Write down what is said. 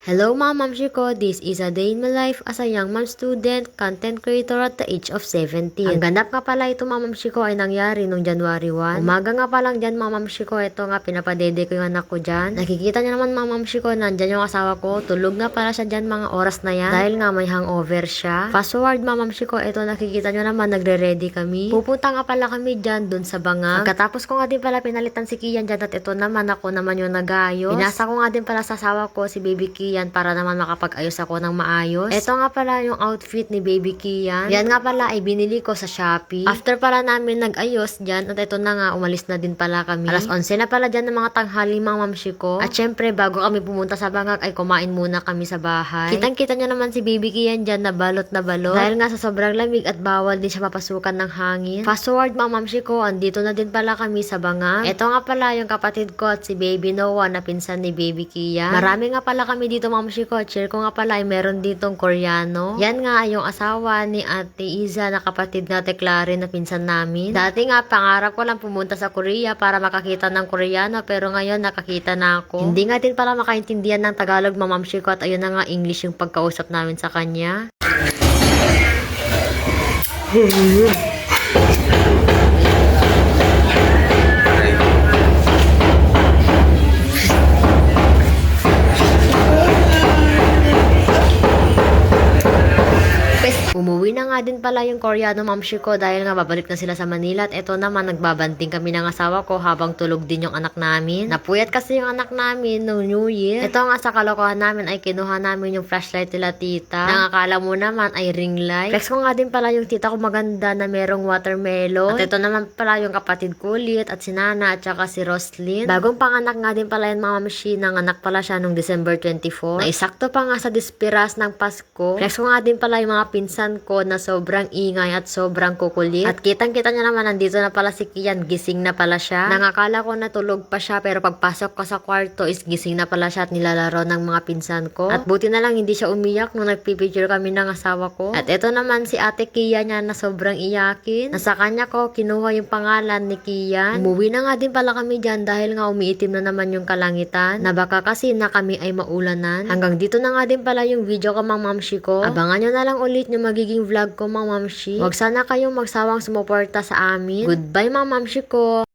Hello mga mamshi ko, this is a day in my life as a young mom student, content creator at the age of 17. Ang ganap nga pala ito mga mamshi ko ay nangyari noong January 1. Umaga nga pa lang dyan mga mamshi ko, ito nga pinapadede ko yung anak ko dyan. Nakikita niyo naman mga mamshi ko, nandyan yung asawa ko, tulog nga pala siya dyan mga oras na yan dahil nga may hangover siya. Fast forward mga mamshi ko, ito nakikita niyo naman nagre-ready kami. Pupunta nga pala kami dyan dun sa banga. Pagkatapos ko nga din pala pinalitan si Kian dyan at ito naman ako naman yung nag-ayos. Pinasa ko nga din pala sa asawa ko si Baby Kian para naman makapag-ayos ako ng maayos. Ito nga pala yung outfit ni Baby Kian. Yan nga pala ay binili ko sa Shopee. After pala namin nag-ayos dyan, at ito na nga, umalis na din pala kami. Alas 11 na pala dyan ng mga tanghali mga mamshi ko. At syempre, bago kami pumunta sa bangag, ay kumain muna kami sa bahay. Kitang-kita nyo naman si Baby Kian dyan na balot na balot. Dahil nga sa sobrang lamig at bawal din siya mapasukan ng hangin. Fast forward mga mamshi ko, andito na din pala kami sa bangag. Ito nga pala yung kapatid ko at si Baby Noah na pinsan ni Baby Kian. Marami nga pala kami dito mga mamshi ko. Share ko nga pala ay meron ditong Koreano. Yan nga yung asawa ni Ate Iza na kapatid na Ate Clary na pinsan namin. Dati nga pangarap ko lang pumunta sa Korea para makakita ng Koreano pero ngayon nakakita na ako. Hindi nga din pala makaintindihan ng Tagalog mamamshi ko at ayun na nga English yung pagkausap namin sa kanya. Umuwi na nga din pala yung Koreano mamshi ko dahil nga babalik na sila sa Manila at eto naman nagbabanting kami ng asawa ko habang tulog din yung anak namin. Napuyat kasi yung anak namin no New Year. Ito nga sa kalokohan namin ay kinuha namin yung flashlight nila tita. Nang akala mo naman ay ring light. Flex ko nga din pala yung tita ko maganda na merong watermelon. At ito naman pala yung kapatid ko ulit at si Nana at saka si Roslyn. Bagong panganak nga din pala yung mga mamshi. Nanganak pala siya nung December 24. Na isakto pa nga sa dispiras ng Pasko. Flex ko nga din pala yung mga pinsan ko na sobrang ingay at sobrang kukulit. At kitang-kita niya naman nandito na pala si Kian, gising na pala siya. Nangakala ko natulog pa siya pero pagpasok ko sa kwarto is gising na pala siya at nilalaro ng mga pinsan ko. At buti na lang hindi siya umiyak nung nagpipicture kami ng asawa ko. At ito naman si Ate Kia niya na sobrang iyakin. Nasa kanya ko kinuha yung pangalan ni Kian. Umuwi na nga din pala kami dyan dahil nga umiitim na naman yung kalangitan na baka kasi na kami ay maulanan. Hanggang dito na nga din pala yung video ko mga mamshi ko. Abangan nyo na lang ulit yung magiging vlog ko mga mamshi. Huwag sana kayong magsawang sumuporta sa amin. Goodbye mga mamshi ko!